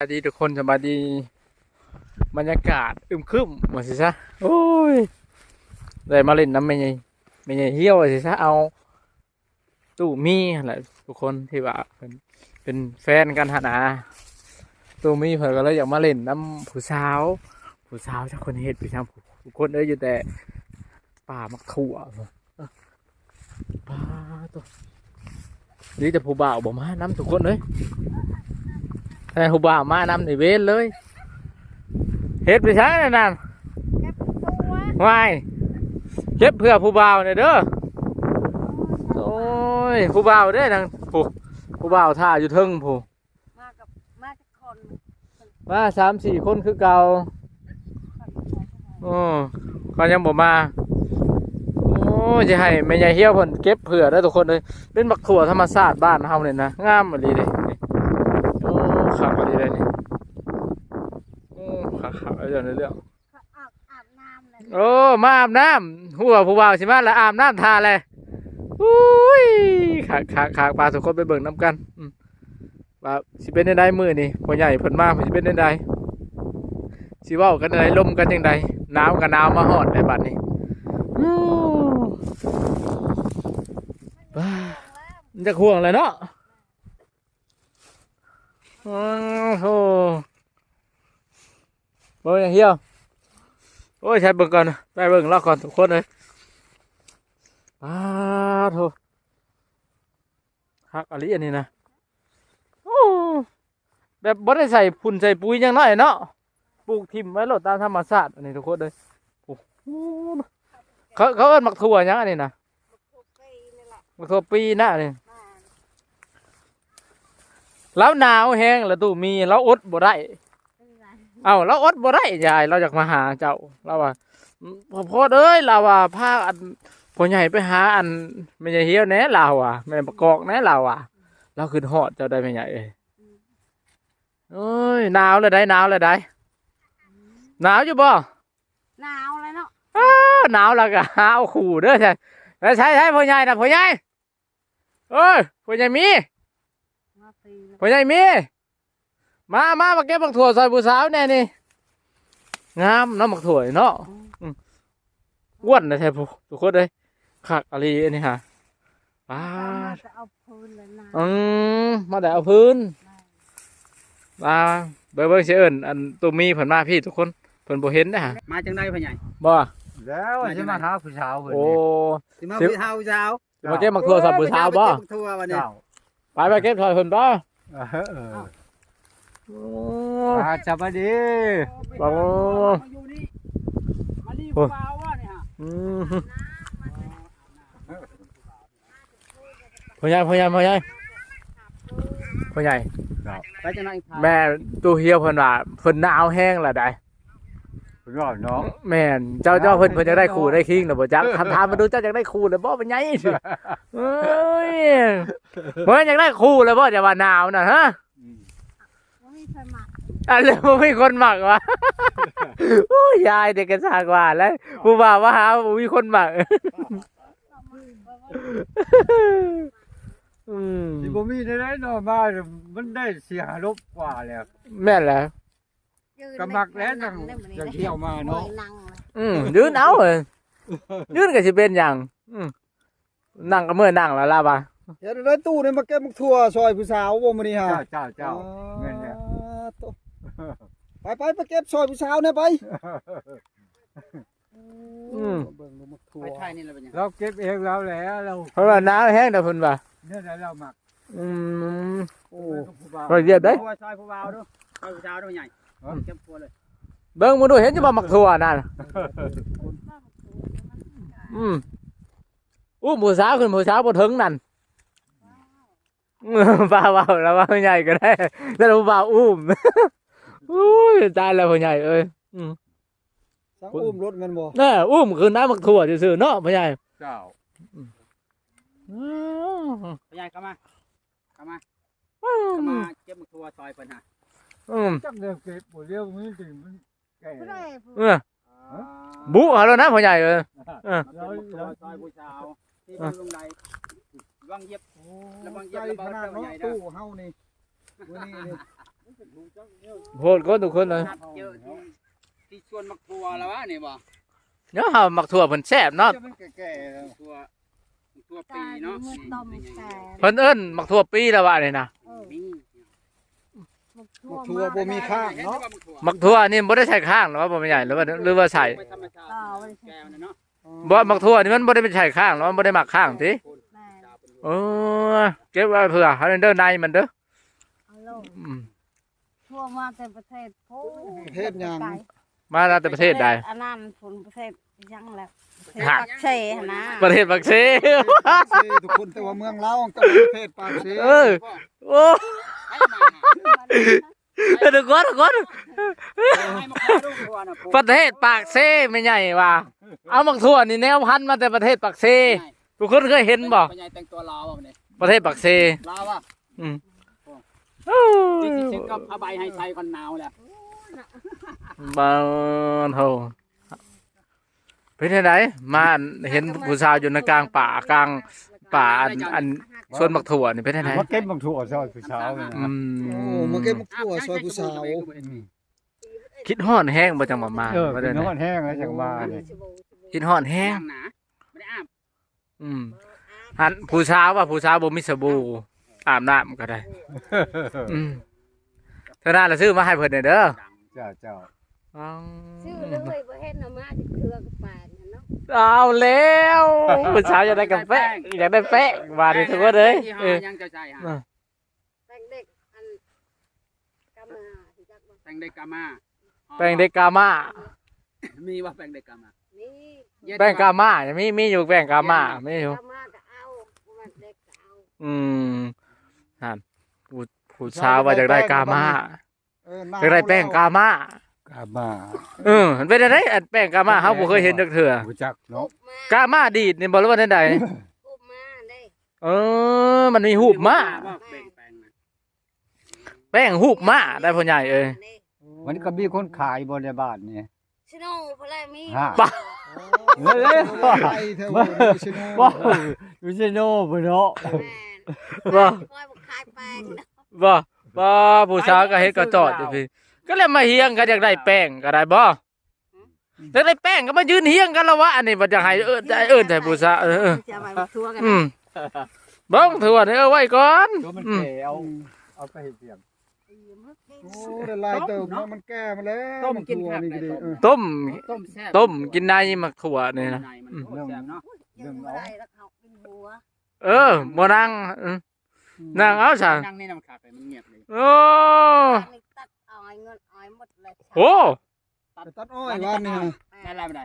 สวัสดีทุกคนสวัสดีบรรยากาศอึมครึมหมดสิซะโอ้ยได้มาเล่นน้ำไม่ใช่เหี้ยวสิซะเอาตู้มีแหละทุกคนที่ว่าเป็นแฟนกันหนาตู้มีเพิ่นก็เลยอยากมาเล่นน้ำผู้สาวจากคนเฮ็ดผู้ชายทุกคนอยู่แต่ป่ามักถั่วป่าตัวนี่แต่ผู้บ่าวบ่มาน้ำทุกคนเลยแต่ผู้บ่าวมาน้ำในเวรเลยเฮ็ดไปใช้นั่นวายเก็บเพื่อผู้บ่าวเนี่ยเด้อโอ้ยผู้บ่าวเด้อทางผู้บ่าวท่าอยู่เทิงผู้มาจากคนมา3-4 คนคือเก่าเขายังบ่มาโอ้ยจะให้แม่ใหญ่เหี้ยวเพิ่นเก็บเผื่อได้ทุกคนเลยเป็นบักถั่วธรรมชาติบ้านเฮาเนี่ยนะงามอีหลีเด้โอ้คักอีหลีเลยนี่โอ้คักๆเรื่องในเรื่องอาบน้ำเลยโอ้มาอาบน้ำหัวผู้บ่าวสิมาแล้วอาบน้ำทาเลยอุ้ยขากปลาทุกคนไปเบิ่งน้ำกันว่าสิเป็นได้มื้อนี่พ่อใหญ่เพิ่นมาสิเป็นได้สิเว้ากันได้ลมกันจังไดหนาวก็หนาวมาฮอดในบัดนี้มันจะห่วงเลยเนาะโอ้โหบ่อย่างเหี้ยวโอ้ยใช้เบิ่งก่อนไปเบิ่งรอก่อนทุกคนเลยโธ่ฮักอะไรอันนี้นะโอ้แบบบ่ได้ใส่พุ่นใส่ปุ๋ยยังน้อยเนาะปลูกทิ่มไว้โลดตามธรรมชาติอันนี้ทุกคนเลยโอ้เขาเอิ้นมักถั่วยังอันนี้นะมักถั่วปีนะนี่แล้วหนาวแห้งแล้วตู้มีแล้วอดบ่ได้เราอดบ่ได้ยายเราอยากมาหาเจ้าเราว่าพ่อเอ้ยเราว่าพาอันพ่อใหญ่ไปหาอันแม่ใหญ่เหี้ยวแหน่เราอ่ะแม่ประกอบแหน่เราอ่ะเราขึ้นฮอดเจ้าได้แม่ใหญ่เอ้ยโอ้ยหนาวเลยได้หนาวอยู่บ่หนาวเลยเนาะหนาวแล้วก็หาเอาขู่เด้อใช่พ่อใหญ่นะพ่อใหญ่เอ้ยพ่อใหญ่มีพ่อใหญ่มีมาเก็บบักถั่วซอยผู้สาวแน่นี่งามน้ำบักถั่วเนาะอ้วนนะแท้ทุกคนเลยขักอะไรอันนี้ฮะมาแต่เอาพื้นเลยนะมาแต่เอาพื้นมาเบิ่งเสียเอิญอันตัวมีเพิ่นมาพี่ทุกคนเพิ่นบ่เห็นนะฮะมาจังได๋พ่อใหญ่บ่แล้วสิมาหาผู้สาวเพิ่นโอ้สิมาผู้สาวมาเก็บบักถั่วซอยผู้สาวบ่ทั่ววันนี้ไปเก็บซอยเพิ่นบ่จะมาดีบ่มาอยู่นี่มานี่ผู้บ่าวว่านี่ฮะพ่อใหญ่ไปจังได๋แม่ตู้เหี่ยวเพิ่นว่าเพิ่นหนาวแห้งแล้วได้เพิ่นว่าเนาะแม่นเจ้าเพิ่นจะได้คู่ได้คิงน่ะบ่จักถามมาดูเจ้าอยากได้คู่แล้วบ่เป็นไงเอ้ยบ่อยากได้คู่แล้วบ่จะว่าหนาวน่ะฮะอันเลยบ่มีคนหมักวะโอ้ยยายเด็กกระซากว่าแล้วผู้บ่าวว่าหาบ่มีคนหมักสิบ่มีได้เนาะมามันได้เสียลบกว่าแล้วแม่นแล้วกำมักแล้วจังเที่ยวมาเนาะยืนเอายืนก็สิเป็นหยังนั่งก็เมื่อนั่งแล้วล่ะบ่เฮ็ดได้ตู้นี่มาเก็บทั่วซอยผู้สาวบ่มื้อนี้ฮะเจ้าแม่นแล้วไปเก็บซอยผู้สาวเนี่ยไปไปถ่ายนี่แล้วเป็นยังเราเก็บเองแล้วแหละเราเพราะว่าน้ำแห้งแต่เพิ่นว่าเนี่ยเราหมักโอ้ก็เรียบได้ซอยผู้บ่าวดูซอยผู้สาวดูใหญ่เก็บตัวเลยเบิ่งมึงดูเห็นจะบ่มักถั่วนั่นผู้สาวขึ้นผู้สาวบ่ถึงนั่นบ่าวแล้วว่าใหญ่ก็ได้แต่ผู้บ่าวอุ้ยตายแล้วพ่อใหญ่เอ้ยสังรถแม่นบ่คือน้ำมักถั่วซื่อๆเนาะพ่อใหญ่เจ้าพ่อใหญ่เข้ามาเก็บมักทั่วซอยเพิ่นฮะจักเรื่องเก็บบ่เรียวมีจริงมันแก่บุเอาแล้วนะพ่อใหญ่เอ้ยซอยผู้สาวที่ลงใดระวังเย็บระวังใหญ่เนาะตู้เฮานี่มื้อนี้ โหดคนทุกคนเลย นัดเจอที่ชวนมักทัวแล้ววะนี่บ่ เนาะเฮามักทั่วเพิ่นแซ่บเนาะ มันแก่ๆแล้ว ทัวปีเนาะ มือต้มแก่ เพิ่นเอิ้นมักทั่วปีแล้วว่านี่นะ มี มัก มักทั่วบ่มีข้างเนาะ มักทั่วนี่บ่ได้ใส่ข้างหรอว่าบ่แม่นใหญ่หรือว่าใส่ ไปธรรมชาติแก้วนะเนาะ บ่มักทั่วนี่มันบ่ได้เป็นใส่ข้างหรอมันบ่ได้มักข้างติ แม่ เออเก็บไว้เผื่อให้มันเด้อในมันเด้อ เอาโลก อืม ทั่วมาแต่ประเทศโอ้ ประเทศหยัง มาแต่ประเทศใด อันนั้นผลประเทศยังแล้ว หัก ปักเสหั่นนะ ประเทศบักเซ เซ่ทุกคนแต่ว่าเมืองลาวก็เป็นประเทศปากเซ่ เออโอ้ ให้มา ทุกคนทุกคน ให้มาขอลูกทัวนะ ประเทศปากเซไม่ใหญ่ว่ะเอามักทั่วนี่แนวพันธุ์มาแต่ประเทศปากเซทุกคนเคยเห็นบ่ ปัญญาแต่งตัวลาวบ่เนี่ย ประเทศปากเซ ลาวอ่ะ อืม ที่สิถึงกับผ้าใบให้ใส่ก่อนหนาวแหละ บ้านเฮาเป็นไงมาเห็นผู้สาวอยู่ในกลางป่ากลางป่าอันสวนมักถั่วนี่เป็นไง มาเก็บบังถั่วซอยผู้สาวนี่ อื นะ โอ้ ม มาเก็บมักทั่วซอยผู้สาว คิดฮ้อนแห้งบ่จังมามา เป็น เด้อ น้ำมันแห้งแล้วจังว่าเนี่ย คิดฮ้อนแห้ง หนาไม่ได้อาบ อืมหันผู้สาวว่าผู้สาวบ่มีสบู่อาบน้ำก็ได้ อืมเท่านั้นละซื้อมาให้เพิ่นเด้อ เจ้าเจ้า อ๋อ ชื่อเลยบ่เฮ็ดน่ะมาจากเครือกับปานน่ะเนาะ เอาแล้วผู้สาวอยากได้กาแฟอยากได้แป้งว่าดิทุกคนเลยเออ ยังจะใจฮะ แต่งเด็กอันกำมาที่จักบ่ แต่งเด็กกามา แป้งเด็กกาม่า มีว่าแป้งเด็กกามา นี่ แป้งกาม่ามีอยู่แป้งกาม่ามีอยู่ กำมาก็เอามันเด็กก็เอา อืมนั่นผู้สาวว่าอยากได้กาม่า อยากได้แป้งกาม่าก ามา มันเป็นอะไรอันแป้งกาม่าเฮาบ่เคยเห็นจักเทื่อ รู้จักเนาะ มาก าม่าดีดนี่บ่รู้ว่าได้ใด อุบมาได้ เออมันมีหูบม้า ว่าแป้งนะ แป้งหูบม้าได้พ่อใหญ่เอ้ย มันก็มีคนขายบนในบ้านนี่ ชิโนพลายมี ฮะ ปะ ไปเถอะว่าชิโน่ ว้าวดูสิโน่บ่เนาะ แม่ ว่า คอยบอกขายแป้งนะ บ่ผู้สาวก็เฮ็ดก็จอดอยู่พี่ก็เลยมาเฮียงกันอยากได้แป้งก็ได้บ่อยากได้แป้งก็มายืนเฮียงกันแล้ววะอันนี้บ่อยากให้ใจผู้สาวจะมาทัวร์กัน อืมเบิ่งถือว่าเอาไว้ก่อน ตัวมัน อืม แก่เอาไปเฮ็ดเสียง โอ้ได้ลายเติมเนาะมันแก่มาแล้วมัทั่วนี่ก็ดีเออ ต้ม ต้มแซ่บ ต้มกินในมักถั่วนี่นะ ในมันแซ่บเนาะ ยังไม่ได้แล้วเขาเป็นหัว บ่นั่งนั่งเอาซะ นั่งนี่น้ำขาดไปมันเงียบเลย โอ้ อันนี้ตัดอ้อยเงินอ้อยหมดเลย โห ไปตัดอ้อยวันนี้นะ ได้ไรไม่ได้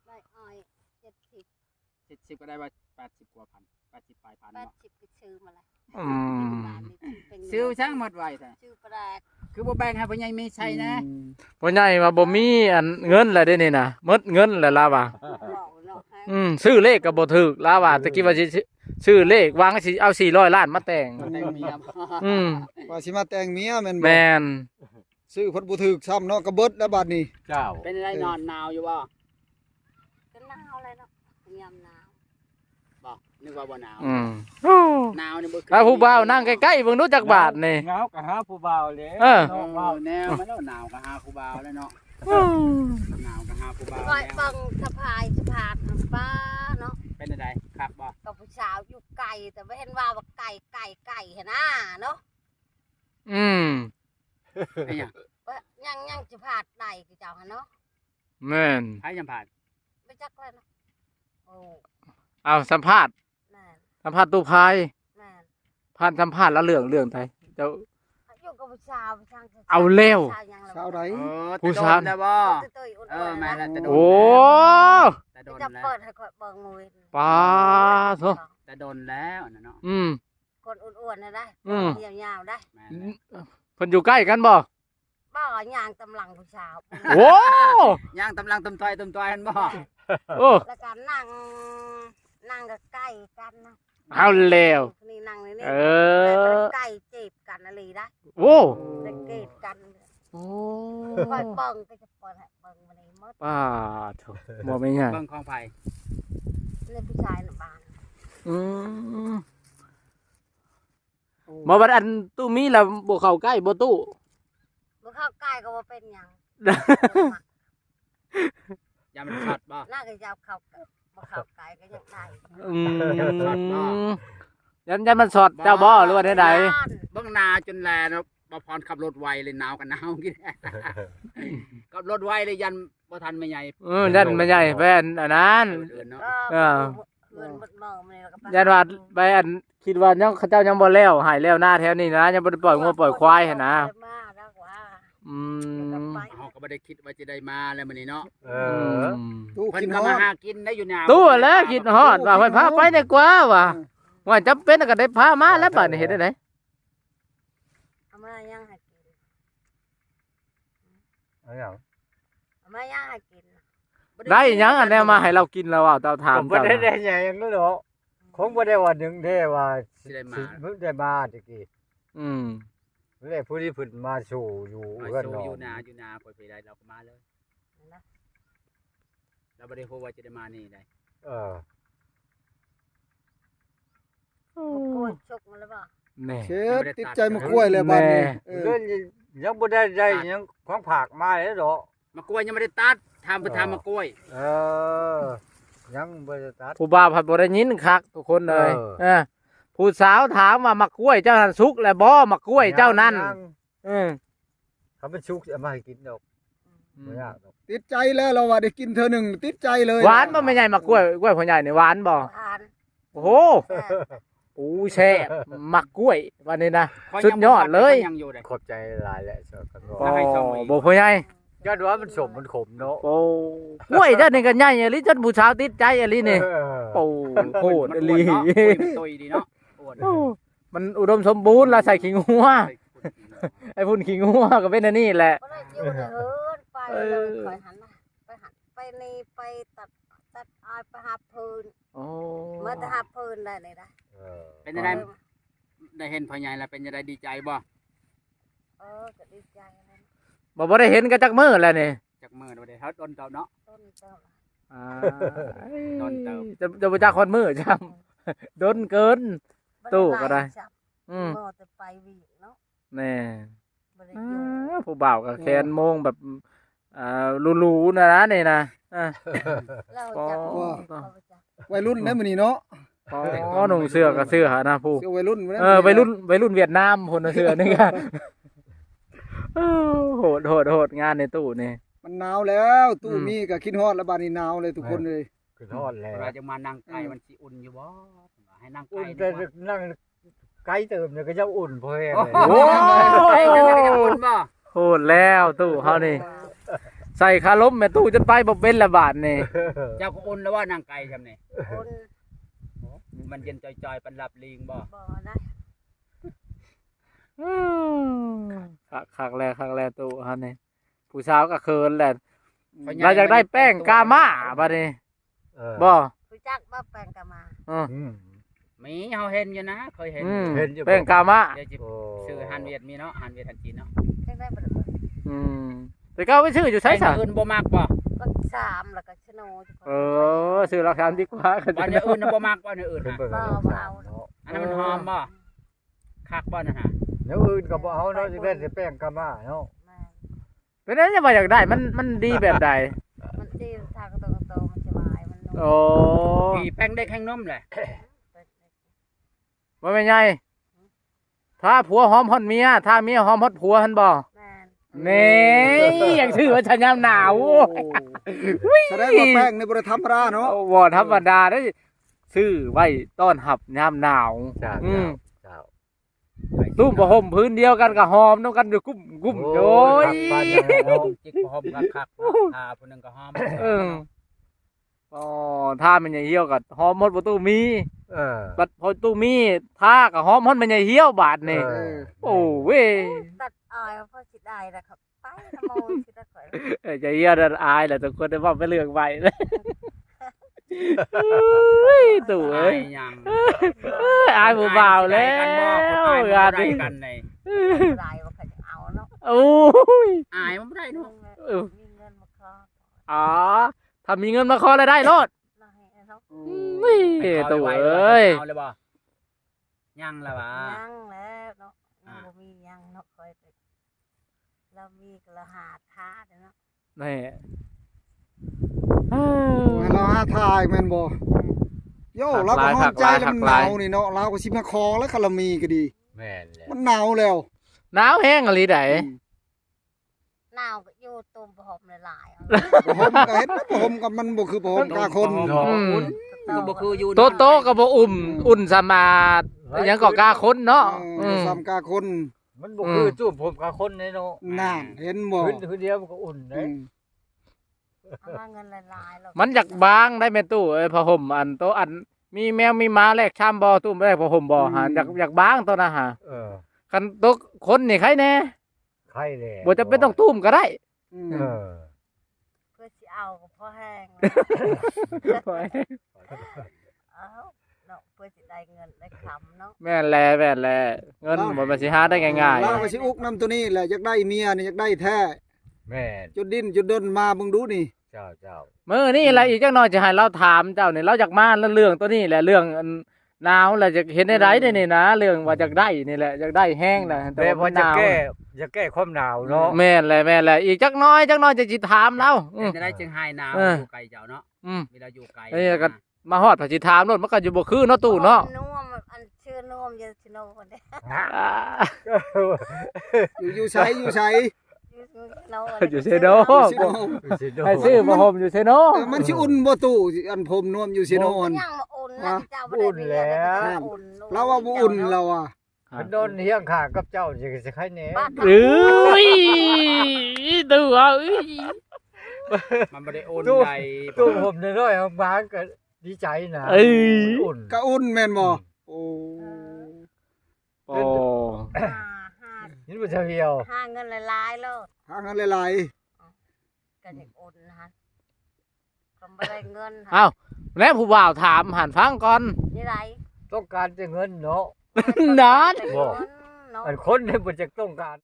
ได้อ้อย70 70ก็ได้ว่า80กว่าพัน80ปลายพันเนาะ 80ไปซื้อมาแล้ว อืม ซื้อช่างหมดไว้แท้ ซื้อปลา คือบ่แบ่งให้พ่อใหญ่มีใช้นะ พ่อใหญ่ว่าบ่มีอันเงินแล้วเด้นี่นะหมดเงินแล้วล่ะว่า บอกเนาะ ซื้อเลขก็บ่ถูกล่ะว่าตะกี้ว่าสิซื้อเลขวางสิเอา400ล้านมาแต่ง แต่งเมีย อืม ว่าสิมาแต่งเมียแม่นบ่ แม่น ซื้อเพิ่นบ่ถูกซ้ำเนาะก็เบิดแล้วบัดนี้ เจ้า เป็นไรนอนหนาวอยู่บ่ ก็หนาวเลยเนาะยามหนาว บ่นึกว่าบ่หนาว อืม หนาวนี่บ่ ถ้าผู้บ่าวนั่งใกล้ๆเบิ่งดูจักบาทนี่ เงาก็หาผู้บ่าวเลย เออ น้องเว้าแนวมันแล้วหนาวก็หาครูบาวแล้วเนาะหนาวก็หาครูบาว คอย แล้ว ฟังสะพายสะพานป้าเนาะ เป็นอะไรครับบ่ กับผู้สาวอยู่ไกลแต่ไม่เห็นว่าไก่เห็นหน้าเนาะ อืม ไอ้หยัง ว่ายังจะพาดไหลกับเจ้าหันเนาะ แม่น ไผยังผ่าน ไม่จักเลยเนาะโอ้ เอาสัมภาษณ์ แม่น สัมภาษณ์ตู้พาย แม่น ผ่านสัมภาษณ์แล้วเรื่องไทยเจ้า อยู่กับผู้สาวผู้ชาย เอาเร็ว ผู้ชายยัง สาวใด ผู้ชาย แต่โดนแล้วบ่ ตุ้ยๆอุ่น เออ ๆ แม่ นะ ละแต่โดน โอ้ แต่โดน จะ แล้ว เปิดให้คอยเบิ่งมือ ป้าโถ แต่โดนแล้วนะเนาะ อืม คนอ้วนๆนะได้ อืม ยาวๆได้ แม่นแล้ว เพิ่นอยู่ใกล้กันบ่ บ้ายางตำลังผู้สาว โอ้ ย่างตำลังตำต้อยหั่นบ่ โอ้ แล้วก็นั่งก็ใกล้กันนะ เอาแล้ว นี่นั่งในนี่ เออ ใกล้จีบกันอะไรได้ โอ้ ได้เกตกัน โอ้ คอยเบิ่งก็จะเปิดให้เบิ่งมาในมด ป้าโถบ่ไม่ยาก เบิ่งของไผ เล่นผู้ชายน่ะบ้าน อืมบ่บัดอันตู้มีแล้วบ่เข้าใกล้บ่ตู้ บ่เข้าใกล้ก็บ่เป็นหยัง ยามันช็อตบ่ น่าก็จะเอาเข้าบ่เข้าใกล้ก็ยังได้ ยันมันสดเจ้าบ่หรือว่าใด เบิ่งนาจนแลเนาะบ่พรขับรถไวเลยหนาวกันหนาวกินขับรถไวเลยยันบ่ทันแม่ใหญ่ ยันมันใหญ่แฟนอันนั้น อื่นเนาะ ก็เงินหมดเมามื้อนี้แล้วก็ไป ยันว่าไปอันคิดว่ายังเขาเจ้ายังบ่แล้วหายแล้วหน้าแถวนี้นะยังบ่ได้ปล่อยงัวปล่อยควายหั่นนะ มาแล้วว่า อืม เฮาก็บ่ได้คิดว่าจะได้มาแล้วมื้อนี้เนาะ ตู้ เพิ่น กิน ก็ ฮอ มา ด หากินได้อยู่นา ตู้แล้วคิดฮอดว่าไปพาไปดีกว่าว่ะว่าจำเป็นก็ได้พามาแล้วบัดนี้เฮ็ดได้ได เอามาย่างให้กิน เอาหยัง เอามาย่างให้กิน ได้หยังอันแนวมาให้เรากินแล้วว่าเจ้าถาม ผมบ่ เจ้า ได้ได้หยังนั่นหรอกคงบ่ได้ว่าหนึงเด้ว่า สิได้มา มึงได้มาตะกี้ อืม เลยผู้ที่เพิ่นมาสู่อยู่ มา เอื้อน โช น้อ ว์ ง อยู่นาปล่อยไปได้เราก็มาเลย นะ เราบ่ได้ฮู้ว่าจะได้มานี่ได้ เออ บ่กล้วยชกมันแล้วบ่ แน่ เชฟติดใจมากล้วยเลยบ้านนี้เออ เพิ่นยังบ่ได้หยังของผากมาเลยดอก มะกล้วยยังไม่ได้ตัดทำไปทำมะกล้วย เออ ยังบ่ได้ตัด ผู้บ่าวผัดบ่ได้ยินคักทุกคนเลย เออ ผู้สาวถามว่ามักกล้วยเจ้านั้นสุกแล้วบ่มักกล้วยเจ้านั้น ยัง อืม เขาเป็นชุกเอามาให้กินดอกบ่ยากดอก ติดใจแล้วเราว่าได้กินเธอหนึ่งติดใจเลย หวานบ่แม่ใหญ่มักกล้วยกล้วยพ่อใหญ่นี่หวานบ่ ทาน โอ้โหปูแซ่บมักกล้วยวันนี้นะ สุดยอดเลย ยังอยู่เลย ขอบใจหลายแหละสำหรับกัน โอ้ ว่า ให้ส่งมาอีก บ่พ่อใหญ่ ยอดว่ามันสมมันขมเนาะ โอ้กล้วยเจ้านี่ก็ใหญ่อีหลีจนผู้สาวติดใจอีหลีนี่ เออ โอ้โหดอีหลี มันอ้วนเนาะกล้วยมันตุยดีเนาะอ้วน โอ้มันอุดมสมบูรณ์แล้วใส่ขิงหัวไอ้พุ่นขิงหัวก็เป็นอันนี้แหละ บ่ได้อยู่ในเฮือนไปเลยคอยหันนะไปหันไปนี่ไปตัดอ้อยไปหาพื้น โอ้ เมื่อจะหาพื้นได้เลยนะ เออ เป็นยังไงได้เห็นพ่อใหญ่แล้วเป็นยังไงดีใจบ่ ก็ดีใจนะ บ่ได้เห็นกันจักมื้อแล้วนี่ จากมือเราได้เฮาต้นเต่าเนาะ ต้นเจ้า อ่า โดนเติม จะบ่จักคนมื้อจังโดนเกิน ตู้ก็ได้ อืม ก็จะไปวิ่งเนาะ แน่ บ่ได้อยู่ ผู้บ่าวก็แคนโมงแบบรูๆนะนี่นะอ่า เราจับ อ๋อ เราจับ วัยรุ่นนะมื้อนี้เนาะ อ๋อหนุ่งเสื้อกับเสื้อนะผู้ เสื้อวัยรุ่นมื้อนั้น วัยรุ่นเวียดนามคนละเสื้อนี่กัน โหดงานในตู้นี่ มันหนาวแล้วตู้ อืม มีก็คิดฮอดแล้วบ้านนี้หนาวเลยทุกคนเลย คือทอดแล้ว เราจะมานั่งไก่มันสิอุ่นอยู่บ่ให้นั่ง อุ่ ไก่ น ดี แต่ กว่า นั่งไกลเติมเนี่ยก็จะอุ่นพอแห้ง โอ้ เลย โหไก่นั่นก็จะอุ่นบ่ โหดแล้วตู้เฮานี่ ใส่คาล้มแม่ตู้จนไปบ่เป็นละบาทนี่ เจ้าก็อุ่นแล้วว่านั่งไก่ทำนี่ คน มันเย็นจอยๆปันหลับลิงบ่ บ่ได้ คักแล้วตู้เฮานี่ผู้สาวก็เขินแหละเราอยากได้แป้งกาม่าบัดนี้ เออ บ่ รู้จักบ่แปลงกะมา อืม มีเฮาเห็นอยู่นะเคยเห็น เห็นแป้งกาม่า เดี๋ยวจะ โอ้ ซื้อฮันเวียดมีเนาะฮันเวียดฮันจีนเนาะ จังได้บ่ได้ อืมแต่ก็เอาไปซื้ออยู่ใช้ซะ อื่นบ่มักบ่ ก็สามแล้วก็ชะโนทุกคน ซื้อราคาดีกว่าก็ บ้าน จะ อื่นน่ะบ่มักบ่อนอื่น เพิ่น ฮะ เบิ่ง บ่เอา เนาะ อันนั้นมันหอมบ่คักบ่นั่นฮะ เดี๋ยวอื่นก็บ่เอาเนาะสิได้แต่แป้งกะมาเนาะ แม่ เป็นอะไรจะมาอยากได้มันดีแบบใด มันดีทางโตมันสบายมันนุ่ม โอ้ ปีแป้งได้แข้งนมแหละ ว่าเป็นไงถ้าผัวหอมฮอดเมียถ้าเมียหอมฮอดผัวหันบ่ แม่น นี่ยังชื่อว่าฉันยามหนาว แสดงว่าแป้งในบ่ได้ธรรมดาเนาะ บ่ธรรมดาได้ซื้อไว้ต้อนรับยามหนาว จ้า อืม จ้า ตุ้มผ้าห่มพื้นเดียวกันก็หอมน้ำกันอยู่กุ้มโอ้ย ปานนั้นเนาะ จิกหอมคักๆอ่าผู้นึงก็หอม เอออ๋อถ้ามันใหญ่เหี่ยวก็หอมหมดประตูมี เออ บัดพอตู้มีถ้าก็หอมหมดมันใหญ่เหี่ยวบาดนี่ เออ โอ้เว้ย ตัดอ้อยเพราะสิได้นะครับไปนะโมสิได้ข่อย ใจเหี่ยวดันอายแหละทุกคนได้บอกไปเลือกไว้เลยเฮ้ยตู่ ไอ้ เอ้ย ยัง อายผู้บ่าวแล้ว อาย งาน บ่ นี้ ได้กันใน ได้ว่าเขาจะเอาเนาะ โอ้ย อายมันบ่ได้เนาะ มีเงินมาขอ อ๋อถ้ามีเงินมาขอแล้วได้รถ หน่อยเนาะ นี่ตู่เอ้ย เอาเลยบ่ยังละวะ ยังแล้วเนาะยังบ่มียังเนาะค่อยไป เรามีกระหาท้าเนาะ นี่ เราหาทายแม่นบ่โย่เราก็นอนใจแล้วมันหนาวนี่เนาะเราก็สิมาคอแล้วคารามีก็ดี แม่นแหละ มันหนาวแล้ว หนาวแห้งอะไรได หนาวก็อยู่ตุ่มผมหลายๆ ผมก็เห็นผมกับมันบ่คือผมกาคน ก็บ่คืออยู่ โตโตก็บ่อุ่นสมาดอิหยังก็กล้าคนเนาะ ซ้ำกาคน มันบ่คือจูบผมกับคนในเนาะ นั่นเห็นบ่ พื้นเดียวมันก็อุ่นเด้ เอามาเงินหลายๆแล้ว มันอยากบางได้แม่ตู้ผ้าห่มอันโตอันมีแมวมีหมาแลกชามบ่ตู้แลกผ้าห่มบ่หาอยากบางตัวนะหา คันโตคนนี่ใครแน่ ใครแหละ บ่จะเป็นต้องตุ้มก็ได้ เออ เพื่อสิเอาก็พอแห้งเอาเนาะเพื่อสิได้เงินได้คำเนาะ แม่นแลเงินบ่มาสิหาได้ง่าย เราก็สิอุกนำตัวนี้แหละอยากได้เมียนี่อยากได้แท้ แม่น จุดดิ้นจุดดนมามึงดูนี่ เจ้า ๆมื้อนี้แหละอีกจักหน่อยจะให้เราถามเจ้านี่เราอยากมาเรื่องตัวนี้แหละเรื่องอันหนาวแหละจะเห็นได้ไดนี่นะเรื่องว่าอยากได้นี่แหละอยากได้แห้งแหละ แต่พอ ว่า จะ หนาว แก้ความหนาวเนาะ แม่นแหละอีกจักหน้อยจะจิถามเราอืม จะได้จึงหายหนาว เออ อยู่ไกลเจ้าเนาะ อืม เวลาอยู่ไกล เอ้ยก็ มาฮอดพระจิถามรถมันก็อยู่บ่คือเนาะตู้เนาะ นุ่มอันชื่อนุ่มยาชิโนคนเดียว อ่า อยู่ใช้อยู่ใช้ อยู่เซโน อยู่ ให้ซื้อมาห่มอยู่เซโน มันสิอุ่นบ่ตู้อันผมนวมอยู่ซิโนน ยังมาอุ่นนะเจ้าบ่ได้เมียนะอุ่น เราว่าบ่อุ่นเราอ่ะ มันโดนเฮียงข้างกับเจ้าจะใครแหน่ เอ้ยตู้เอาเอ้ย มันบ่ได้โอนใด ตัวผมน้อยๆบางก็ดีใจนะ เอ้ย มันอุ่น ก็อุ่นแม่นบ่โอ้ โอ้ นี่มันจะเหี่ยว ห้าเงินหลายๆแล้ว หาเงินหลาย ก็จะอุ่นนะฮะก็บ่ได้เงิน เอ้าแล้วผู้บ่าวถามหันฟังก่อน นี่ไร ต้องการจะเงินเนาะ นาน เนาะ อันคนเนี่ยมันจะต้องการ